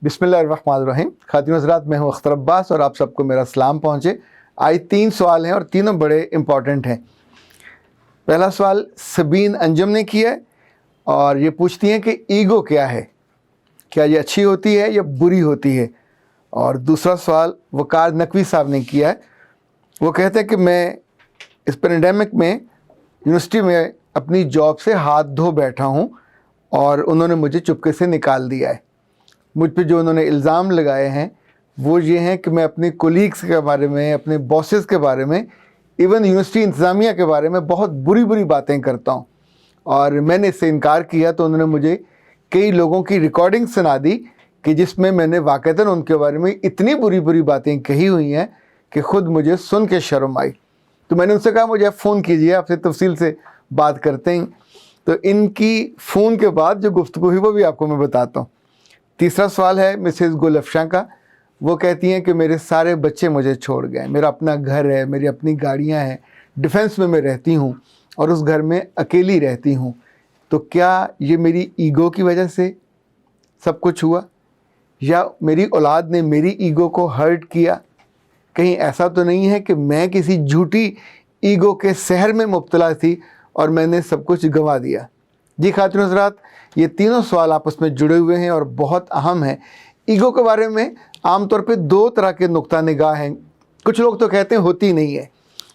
बिस्मिल्लाहिर्रहमानिर्रहीम। खातिन हज़रात, मैं हूँ अख्तर अब्बास और आप सबको मेरा सलाम पहुँचे। आज 3 सवाल हैं और तीनों बड़े इम्पॉर्टेंट हैं। पहला सवाल सबीन अंजम ने किया है और ये पूछती हैं कि ईगो क्या है, क्या ये अच्छी होती है या बुरी होती है। और दूसरा सवाल वकार नकवी साहब ने किया है। वो कहते हैं कि मैं इस पेंडेमिक में यूनिवर्सिटी में अपनी जॉब से हाथ धो बैठा हूँ और उन्होंने मुझे चुपके से निकाल दिया है। मुझ पे जो उन्होंने इल्ज़ाम लगाए हैं वो ये हैं कि मैं अपने कोलीग्स के बारे में, अपने बॉसेस के बारे में, इवन यूनिवर्सिटी इंतज़ामिया के बारे में बहुत बुरी बुरी बातें करता हूँ। और मैंने इससे इनकार किया तो उन्होंने मुझे कई लोगों की रिकॉर्डिंग सुना दी कि जिसमें मैंने वाक़तन उनके बारे में इतनी बुरी बुरी बातें कही हुई हैं कि ख़ुद मुझे सुन के शर्म आई। तो मैंने उनसे कहा मुझे आप फ़ोन कीजिए, आपसे तफसील से बात करते हैं। तो इनकी फ़ोन के बाद जो गुफ्तगू हुई वो भी आपको मैं बताता हूँ। तीसरा सवाल है मिसेज़ गुलफशा का। वो कहती हैं कि मेरे सारे बच्चे मुझे छोड़ गए, मेरा अपना घर है, मेरी अपनी गाड़ियाँ हैं, डिफेंस में मैं रहती हूँ और उस घर में अकेली रहती हूँ। तो क्या ये मेरी ईगो की वजह से सब कुछ हुआ या मेरी औलाद ने मेरी ईगो को हर्ट किया? कहीं ऐसा तो नहीं है कि मैं किसी झूठी ईगो के सहर में मुब्तला थी और मैंने सब कुछ गंवा दिया? जी खातिन हज़रात, ये तीनों सवाल आपस में जुड़े हुए हैं और बहुत अहम हैं। ईगो के बारे में आमतौर पे 2 तरह के नुक्ता निगाह हैं। कुछ लोग तो कहते हैं होती नहीं है,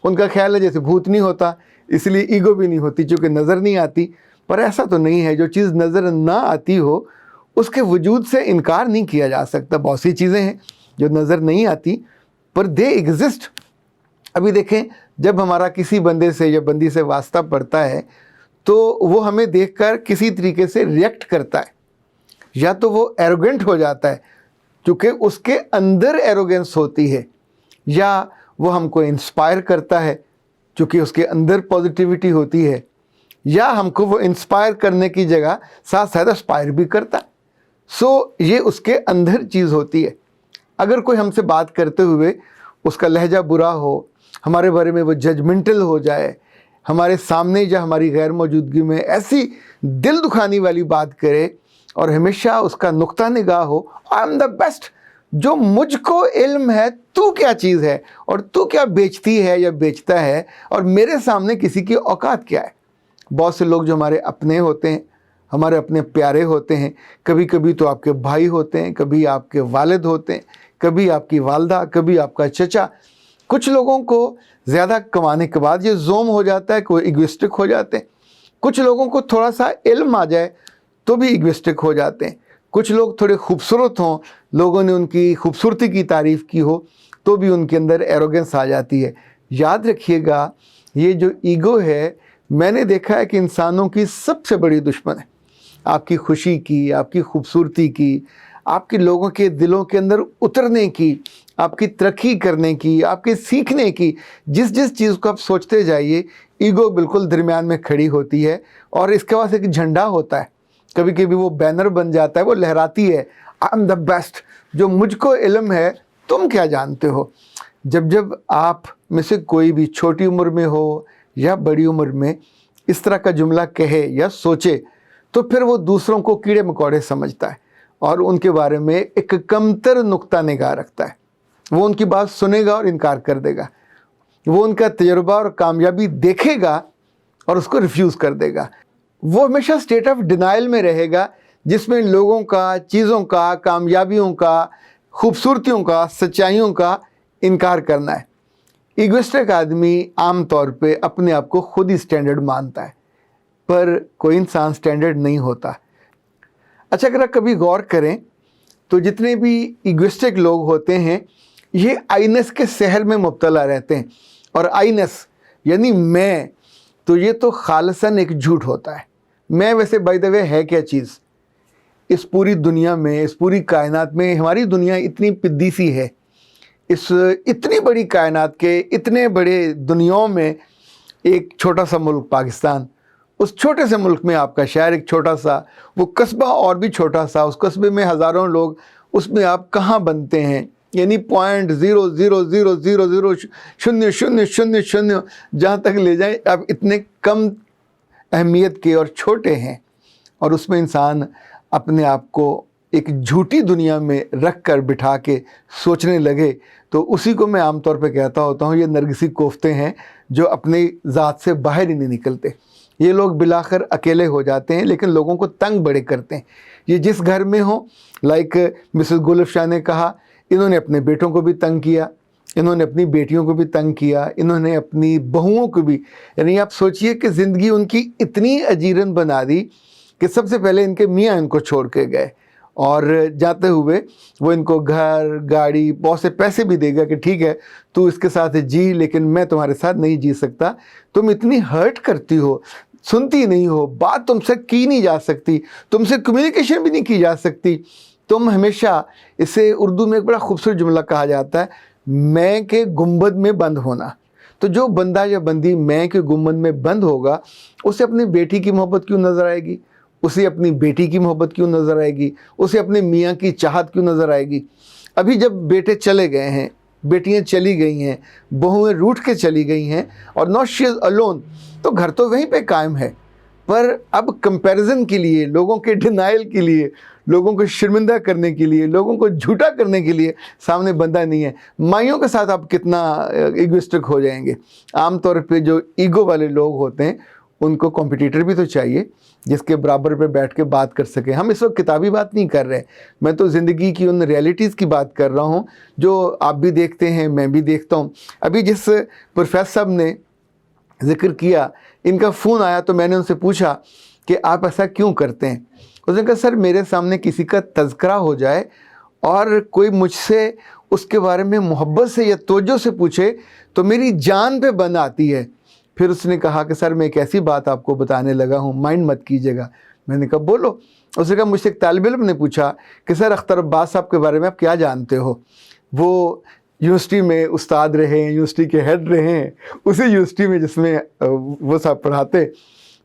उनका ख्याल है जैसे भूत नहीं होता इसलिए ईगो भी नहीं होती चूँकि नज़र नहीं आती। पर ऐसा तो नहीं है। जो चीज़ नज़र ना आती हो उसके वजूद से इनकार नहीं किया जा सकता। बहुत सी चीज़ें हैं जो नज़र नहीं आती पर दे एग्जिस्ट। अभी देखें, जब हमारा किसी बंदे से या बंदी से वास्ता पड़ता है तो वो हमें देखकर किसी तरीके से रिएक्ट करता है, या तो वो एरोगेंट हो जाता है क्योंकि उसके अंदर एरोगेंस होती है, या वो हमको इंस्पायर करता है क्योंकि उसके अंदर पॉजिटिविटी होती है, या हमको वो इंस्पायर करने की जगह साथ साथ इंस्पायर भी करता है। सो ये उसके अंदर चीज़ होती है। अगर कोई हमसे बात करते हुए उसका लहजा बुरा हो, हमारे बारे में वो जजमेंटल हो जाए, हमारे सामने या हमारी गैर मौजूदगी में ऐसी दिल दुखाने वाली बात करे और हमेशा उसका नुक्ता निगाह हो, आई एम द बेस्ट, जो मुझको इल्म है तू क्या चीज़ है और तू क्या बेचती है या बेचता है और मेरे सामने किसी की औकात क्या है। बहुत से लोग जो हमारे अपने होते हैं, हमारे अपने प्यारे होते हैं, कभी कभी तो आपके भाई होते हैं, कभी आपके वालिद होते हैं, कभी आपकी वालदा, कभी आपका चचा। कुछ लोगों को ज़्यादा कमाने के बाद ये जोम हो जाता है, कोई इगोइस्टिक हो जाते हैं। कुछ लोगों को थोड़ा सा इल्म आ जाए तो भी इगोइस्टिक हो जाते हैं। कुछ लोग थोड़े खूबसूरत हों, लोगों ने उनकी खूबसूरती की तारीफ़ की हो तो भी उनके अंदर एरोगेंस आ जाती है। याद रखिएगा, ये जो ईगो है मैंने देखा है कि इंसानों की सबसे बड़ी दुश्मन है। आपकी खुशी की, आपकी खूबसूरती की, आपके लोगों के दिलों के अंदर उतरने की, आपकी तरक्की करने की, आपके सीखने की, जिस जिस चीज़ को आप सोचते जाइए ईगो बिल्कुल दरमियान में खड़ी होती है और इसके पास एक झंडा होता है। कभी कभी वो बैनर बन जाता है, वो लहराती है, आई एम द बेस्ट, जो मुझको इल्म है तुम क्या जानते हो। जब जब आप में से कोई भी छोटी उम्र में हो या बड़ी उम्र में इस तरह का जुमला कहे या सोचे तो फिर वो दूसरों को कीड़े मकोड़े समझता है और उनके बारे में एक कमतर नुक्ता निगाह रखता है। वो उनकी बात सुनेगा और इनकार कर देगा, वो उनका तजुर्बा और कामयाबी देखेगा और उसको रिफ्यूज़ कर देगा। वो हमेशा स्टेट ऑफ डिनाइल में रहेगा जिसमें लोगों का, चीज़ों का, कामयाबियों का, खूबसूरतियों का, सच्चाइयों का इनकार करना है। ईगोइस्टिक आदमी आम तौर पे अपने आप को खुद ही स्टैंडर्ड मानता है, पर कोई इंसान स्टैंडर्ड नहीं होता। अच्छा, अगर आप कभी गौर करें तो जितने भी ईगोइस्टिक लोग होते हैं ये आईनेस के सहर में मुब्तला रहते हैं। और आईनेस यानी मैं, तो ये तो खालसन एक झूठ होता है। मैं वैसे बाय द वे है क्या चीज़ इस पूरी दुनिया में, इस पूरी कायनात में? हमारी दुनिया इतनी पिद्दी सी है, इस इतनी बड़ी कायनात के इतने बड़े दुनियाओं में एक छोटा सा मुल्क पाकिस्तान, उस छोटे से मुल्क में आपका शहर एक छोटा सा, वो कस्बा और भी छोटा सा, उस कस्बे में हज़ारों लोग, उसमें आप कहाँ बनते हैं? यानी 0.000000000 जहाँ तक ले जाएं आप इतने कम अहमियत के और छोटे हैं। और उसमें इंसान अपने आप को ایک جھوٹی دنیا میں رکھ کر بٹھا کے سوچنے لگے تو اسی کو میں عام طور پہ کہتا ہوتا ہوں یہ نرگسی کوفتے ہیں جو اپنی ذات سے باہر ہی نہیں نکلتے. یہ لوگ بالآخر اکیلے ہو جاتے ہیں لیکن لوگوں کو تنگ بڑے کرتے ہیں. یہ جس گھر میں ہوں، لائک مسز گل افشاں نے کہا، انہوں نے اپنے بیٹوں کو بھی تنگ کیا، انہوں نے اپنی بیٹیوں کو بھی تنگ کیا، انہوں نے اپنی بہوؤں کو بھی. یعنی آپ سوچئے کہ زندگی ان کی اتنی اجیرن بنا دی کہ سب سے پہلے ان کے میاں ان کو چھوڑ کے گئے، اور جاتے ہوئے وہ ان کو گھر، گاڑی، بہت سے پیسے بھی دے گا کہ ٹھیک ہے تو اس کے ساتھ جی لیکن میں تمہارے ساتھ نہیں جی سکتا. تم اتنی ہرٹ کرتی ہو، سنتی نہیں ہو، بات تم سے کی نہیں جا سکتی، تم سے کمیونیکیشن بھی نہیں کی جا سکتی. تم ہمیشہ، اسے اردو میں ایک بڑا خوبصورت جملہ کہا جاتا ہے، میں کے گنبد میں بند ہونا. تو جو بندہ یا بندی میں کے گنبد میں بند ہوگا، اسے اپنی بیٹی کی محبت کیوں نظر آئے گی، اسے اپنی بیٹی کی محبت کیوں نظر آئے گی، اسے اپنے میاں کی چاہت کیوں نظر آئے گی. ابھی جب بیٹے چلے گئے ہیں، بیٹیاں چلی گئی ہیں، بہویں روٹھ کے چلی گئی ہیں، اور ناٹ شی از الون، تو گھر تو وہیں پہ قائم ہے. پر اب کمپیریزن کے لیے، لوگوں کے ڈینائل کے لیے، لوگوں کو شرمندہ کرنے کے لیے، لوگوں کو جھوٹا کرنے کے لیے سامنے بندہ نہیں ہے. مائیوں کے ساتھ آپ کتنا ایگوسٹک ہو جائیں گے. عام طور پہ جو ایگو والے لوگ ہوتے ہیں ان کو کمپٹیٹر بھی تو چاہیے جس کے برابر پہ بیٹھ کے بات کر سکے. ہم اس وقت کتابی بات نہیں کر رہے، میں تو زندگی کی ان ریئلٹیز کی بات کر رہا ہوں جو آپ بھی دیکھتے ہیں، میں بھی دیکھتا ہوں. ابھی جس پروفیسر صاحب نے ذکر کیا، ان کا فون آیا تو میں نے ان سے پوچھا کہ آپ ایسا کیوں کرتے ہیں. اس نے کہا سر میرے سامنے کسی کا تذکرہ ہو جائے اور کوئی مجھ سے اس کے بارے میں محبت سے یا توجہ سے پوچھے تو میری جان پہ بن آتی ہے. پھر اس نے کہا کہ سر میں ایک ایسی بات آپ کو بتانے لگا ہوں، مائنڈ مت کیجیے گا. میں نے کہا بولو. اس نے کہا مجھ سے ایک طالب علم نے پوچھا کہ سر اختر عباس صاحب کے بارے میں آپ کیا جانتے ہو، وہ یونیورسٹی میں استاد رہے ہیں، یونیورسٹی کے ہیڈ رہے ہیں، اسی یونیورسٹی میں جس میں وہ صاحب پڑھاتے.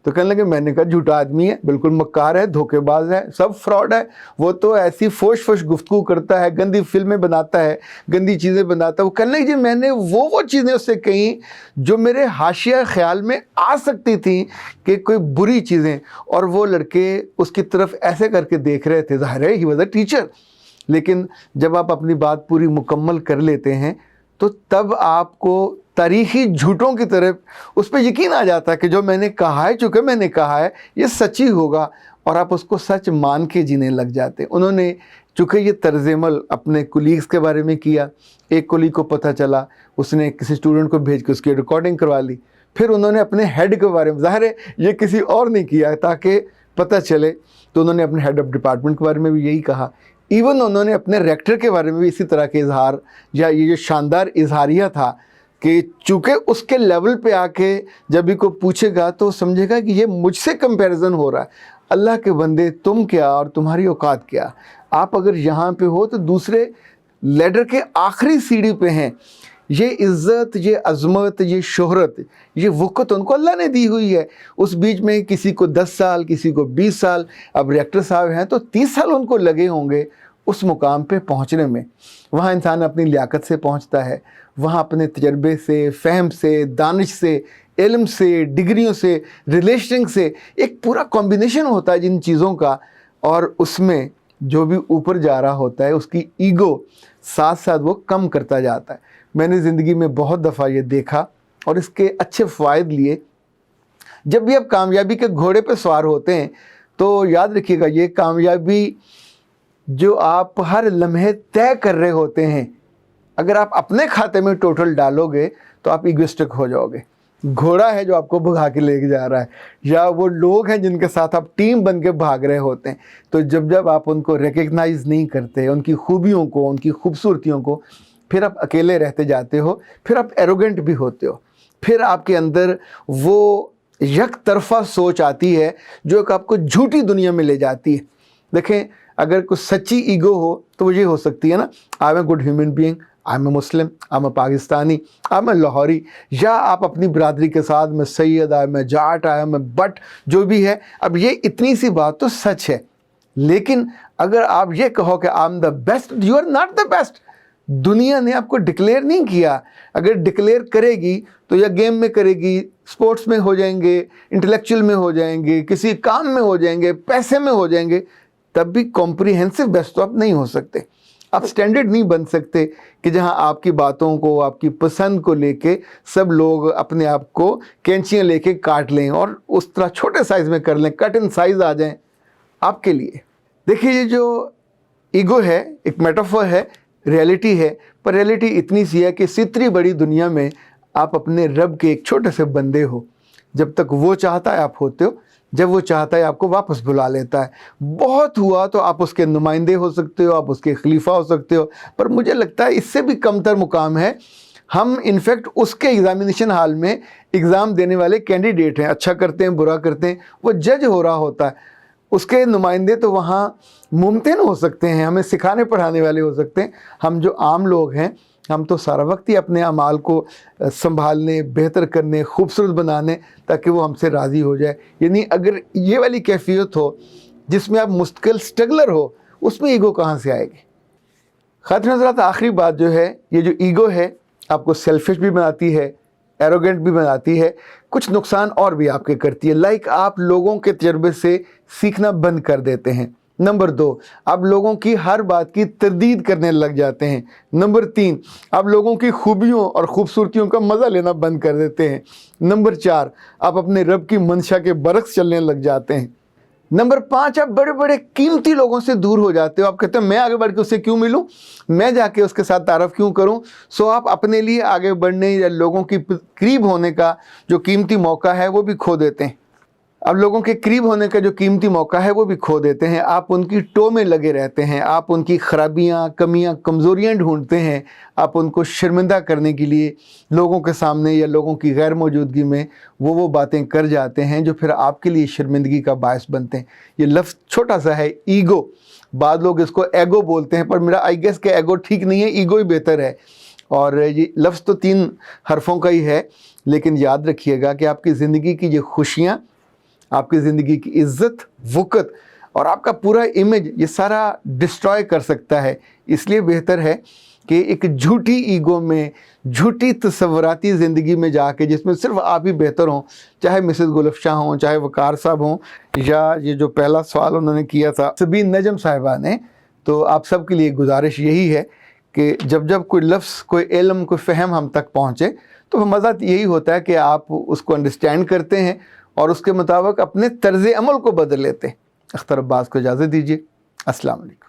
تو کہنے لگے، میں نے کہا جھوٹا آدمی ہے، بالکل مکار ہے، دھوکے باز ہے، سب فراڈ ہے. وہ تو ایسی فوش فوش گفتگو کرتا ہے، گندی فلمیں بناتا ہے، گندی چیزیں بناتا ہے. وہ کہنے لگے جی میں نے وہ چیزیں اس سے کہیں جو میرے حاشیہ خیال میں آ سکتی تھیں کہ کوئی بری چیزیں، اور وہ لڑکے اس کی طرف ایسے کر کے دیکھ رہے تھے. ظاہر ہے ہی واز اے ٹیچر. لیکن جب آپ اپنی بات پوری مکمل کر لیتے ہیں تو تب آپ کو تاریخی جھوٹوں کی طرف اس پہ یقین آ جاتا ہے کہ جو میں نے کہا ہے، چونکہ میں نے کہا ہے یہ سچ ہی ہوگا، اور آپ اس کو سچ مان کے جینے لگ جاتے. انہوں نے چونکہ یہ طرز عمل اپنے کولیگز کے بارے میں کیا، ایک کولیگ کو پتہ چلا، اس نے کسی اسٹوڈنٹ کو بھیج کے اس کی ریکارڈنگ کروا لی. پھر انہوں نے اپنے ہیڈ کے بارے میں، ظاہر ہے یہ کسی اور نے کیا تاکہ پتہ چلے، تو انہوں نے اپنے ہیڈ آف ڈپارٹمنٹ کے بارے میں بھی یہی کہا. ایون انہوں نے اپنے ریکٹر کے بارے میں بھی اسی طرح کے اظہار، یا یہ جو شاندار اظہاریہ تھا کہ چونکہ اس کے لیول پہ آ کے جب بھی کوئی پوچھے گا تو سمجھے گا کہ یہ مجھ سے کمپیریزن ہو رہا ہے. اللہ کے بندے، تم کیا اور تمہاری اوقات کیا. آپ اگر یہاں پہ ہو تو دوسرے لیڈر کے آخری سیڑھی پہ ہیں. یہ عزت، یہ عظمت، یہ شہرت، یہ وقت ان کو اللہ نے دی ہوئی ہے. اس بیچ میں کسی کو 10 سال، کسی کو 20 سال، اب ریکٹر صاحب ہیں تو 30 سال ان کو لگے ہوں گے اس مقام پہ پہنچنے میں. وہاں انسان اپنی لیاقت سے پہنچتا ہے، وہاں اپنے تجربے سے، فہم سے، دانش سے، علم سے، ڈگریوں سے، ریلیشننگ سے، ایک پورا کمبینیشن ہوتا ہے جن چیزوں کا. اور اس میں جو بھی اوپر جا رہا ہوتا ہے اس کی ایگو ساتھ ساتھ وہ کم کرتا جاتا ہے. میں نے زندگی میں بہت دفعہ یہ دیکھا اور اس کے اچھے فوائد لیے. جب بھی آپ کامیابی کے گھوڑے پہ سوار ہوتے ہیں تو یاد رکھیے گا، یہ کامیابی جو آپ ہر لمحے طے کر رہے ہوتے ہیں، اگر آپ اپنے کھاتے میں ٹوٹل ڈالو گے تو آپ ایگوسٹک ہو جاؤ گے. گھوڑا ہے جو آپ کو بھگا کے لے کے جا رہا ہے، یا وہ لوگ ہیں جن کے ساتھ آپ ٹیم بن کے بھاگ رہے ہوتے ہیں. تو جب آپ ان کو ریکگنائز نہیں کرتے، ان کی خوبیوں کو، ان کی خوبصورتیوں کو، پھر آپ اکیلے رہتے جاتے ہو، پھر آپ ایروگنٹ بھی ہوتے ہو، پھر آپ کے اندر وہ یک طرفہ سوچ آتی ہے جو کہ آپ کو جھوٹی دنیا میں لے جاتی ہے. دیکھیں اگر کوئی سچی ایگو ہو تو وہ یہ ہو سکتی ہے نا، I am a good human being, I am a Muslim, I am a Pakistani, I am a Lahori, یا آپ اپنی برادری کے ساتھ میں Syed, I am a Jat, I am a Butt, جو بھی ہے. اب یہ اتنی سی بات تو سچ ہے، لیکن اگر آپ یہ کہو کہ I am the best, you are not the best. دنیا نے آپ کو ڈکلیئر نہیں کیا. اگر ڈکلیئر کرے گی تو یا گیم میں کرے گی، سپورٹس میں ہو جائیں گے، انٹلیکچوئل میں ہو جائیں گے، کسی کام میں ہو جائیں گے، پیسے میں ہو جائیں گے، तब भी कॉम्प्रिहेंसिव बेस्ट तो आप नहीं हो सकते। आप स्टैंडर्ड नहीं बन सकते कि जहां आपकी बातों को, आपकी पसंद को लेके सब लोग अपने आप को कैंचियाँ लेके काट लें और उस तरह छोटे साइज़ में कर लें, कट इन साइज़ आ जाएं आपके लिए। देखिए, ये जो ईगो है एक मेटाफर है, रियलिटी है, पर रियलिटी इतनी सी है कि इतनी बड़ी दुनिया में आप अपने रब के एक छोटे से बंदे हो। जब तक वो चाहता है आप होते हो, जब वो चाहता है आपको वापस बुला लेता है। बहुत हुआ तो आप उसके नुमाइंदे हो सकते हो, आप उसके खलीफा हो सकते हो, पर मुझे लगता है इससे भी कमतर मुकाम है। हम इनफैक्ट उसके एग्जामिनेशन हॉल में एग्ज़ाम देने वाले कैंडिडेट हैं, अच्छा करते हैं बुरा करते हैं, वो जज हो रहा होता है। उसके नुमाइंदे तो वहाँ मुमकिन हो सकते हैं, हमें सिखाने पढ़ाने वाले हो सकते हैं। हम जो आम लोग हैं, हम तो सारा वक्त ही अपने अमाल को संभालने, बेहतर करने, खूबसूरत बनाने ताकि वो हमसे राज़ी हो जाए। यानी अगर ये वाली कैफियत हो जिसमें आप मुस्तकिल स्ट्रगलर हो, उसमें ईगो कहाँ से आएगी। ख़ातिन हज़रात, आखिरी बात जो है, ये जो ईगो है आपको सेल्फिश भी बनाती है, एरोगेंट भी बनाती है, कुछ नुकसान और भी आपके करती है। लाइक आप लोगों के तजर्बे से सीखना बंद कर देते हैं। नंबर 2, आप लोगों की हर बात की तरदीद करने लग जाते हैं। नंबर 3, आप लोगों की खूबियों और ख़ूबसूरतियों का मज़ा लेना बंद कर देते हैं। नंबर 4, आप अपने रब की मंशा के बरक्स चलने लग जाते हैं। नंबर 5, आप बड़े बड़े कीमती लोगों से दूर हो जाते हो। आप कहते हैं मैं आगे बढ़ के उससे क्यों मिलूं, मैं जाके उसके साथ तारफ़ क्यों करूं। सो आप अपने लिए आगे बढ़ने या लोगों की करीब होने का जो कीमती मौका है वो भी खो देते हैं। अब लोगों के करीब होने का जो कीमती मौका है वो भी खो देते हैं। आप उनकी टो में लगे रहते हैं, आप उनकी ख़राबियाँ, कमियाँ, कमज़ोरियाँ ढूंढते हैं। आप उनको शर्मिंदा करने के लिए लोगों के सामने या लोगों की गैर मौजूदगी में वो बातें कर जाते हैं जो फिर आपके लिए शर्मिंदगी का बायस बनते हैं। ये लफ्ज़ छोटा सा है, ईगो। बाद लोग इसको एगो बोलते हैं, पर मेरा आई गेस के एगो ठीक नहीं है, ईगो ही बेहतर है। और ये लफ्ज़ तो 3 हरफों का ही है, लेकिन याद रखिएगा कि आपकी ज़िंदगी की ये खुशियाँ, आपकी ज़िंदगी की इज़्ज़त, वक़्त और आपका पूरा इमेज, ये सारा डिस्ट्रॉय कर सकता है। इसलिए बेहतर है कि एक झूठी ईगो में, झूठी तसव्वुराती ज़िंदगी में जाके जिसमें सिर्फ आप ही बेहतर हों, चाहे मिसेस गुलफ्शां हों, चाहे वकार साहब हों, या ये जो पहला सवाल उन्होंने किया था सबीन नजम साहिबा ने, तो आप सब के लिए गुजारिश यही है कि जब जब कोई लफ्ज़, कोई इल्म, कोई फ़हम हम तक पहुँचे तो मज़ा यही होता है कि आप उसको अंडरस्टैंड करते हैं और उसके मुताबिक अपने तर्ज़ अमल को बदल लेते हैं। अख्तर अब्बास को इजाज़त दीजिए। अस्सलाम वालेकुम।